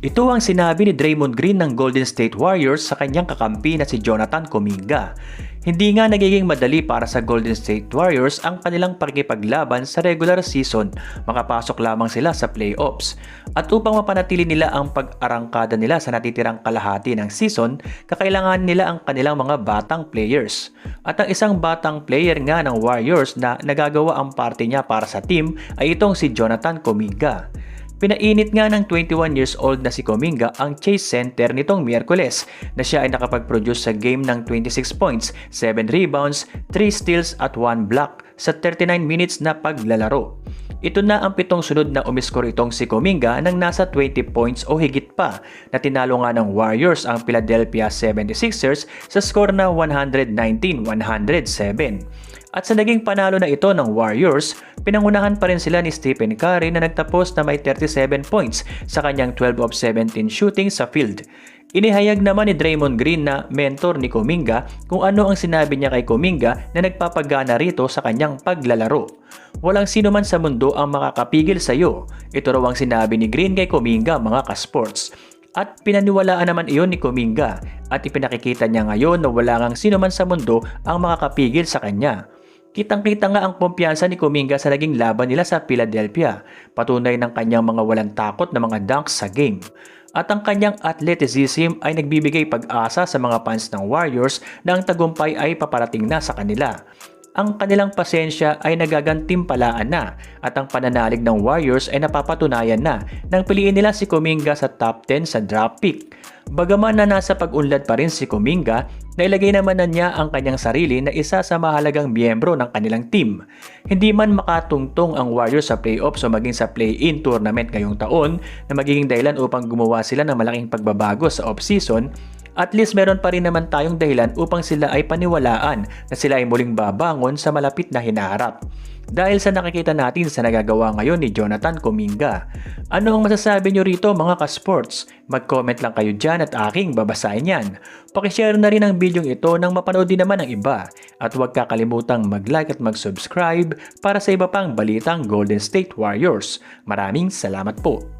Ito ang sinabi ni Draymond Green ng Golden State Warriors sa kanyang kakampi na si Jonathan Kuminga. Hindi nga nagiging madali para sa Golden State Warriors ang kanilang pakikipaglaban sa regular season, makapasok lamang sila sa playoffs. At upang mapanatili nila ang pag-arangkada nila sa natitirang kalahati ng season, kakailangan nila ang kanilang mga batang players. At ang isang batang player nga ng Warriors na nagagawa ang parte niya para sa team ay itong si Jonathan Kuminga. Pinainit nga ng 21 years old na si Kuminga ang Chase Center nitong Miyerkules na siya ay nakapag-produce sa game ng 26 points, 7 rebounds, 3 steals at 1 block sa 39 minutes na paglalaro. Ito na ang pitong sunod na umiskor itong si Kuminga ng nasa 20 points o higit pa na tinalo nga ng Warriors ang Philadelphia 76ers sa score na 119-107. At sa naging panalo na ito ng Warriors, pinangunahan pa rin sila ni Stephen Curry na nagtapos na may 37 points sa kanyang 12 of 17 shooting sa field. Inihayag naman ni Draymond Green na mentor ni Kuminga kung ano ang sinabi niya kay Kuminga na nagpapagana rito sa kanyang paglalaro. Walang sino man sa mundo ang makakapigil sa iyo. Ito raw ang sinabi ni Green kay Kuminga, mga ka-sports. At pinaniwalaan naman iyon ni Kuminga at ipinakikita niya ngayon na wala ngang sino man sa mundo ang makakapigil sa kanya. Kitang-kita nga ang kumpiyansa ni Kuminga sa naging laban nila sa Philadelphia, patunay ng kanyang mga walang takot na mga dunks sa game. At ang kanyang athleticism ay nagbibigay pag-asa sa mga fans ng Warriors na ang tagumpay ay paparating na sa kanila. Ang kanilang pasensya ay nagagantimpalaan na at ang pananalig ng Warriors ay napapatunayan na nang piliin nila si Kuminga sa top 10 sa draft pick. Bagaman na nasa pag-unlad pa rin si Kuminga, nailagay naman na niya ang kanyang sarili na isa sa mahalagang miyembro ng kanilang team. Hindi man makatungtong ang Warriors sa playoffs o maging sa play-in tournament ngayong taon na magiging dahilan upang gumawa sila ng malaking pagbabago sa off-season, at least meron pa rin naman tayong dahilan upang sila ay paniwalaan na sila ay muling babangon sa malapit na hinaharap. Dahil sa nakikita natin sa nagagawa ngayon ni Jonathan Kuminga. Ano ang masasabi nyo rito, mga ka-sports? Mag-comment lang kayo dyan at aking babasahin yan. Pakishare na rin ang video ito nang mapanood din naman ng iba. At huwag kakalimutang mag-like at mag-subscribe para sa iba pang balitang Golden State Warriors. Maraming salamat po.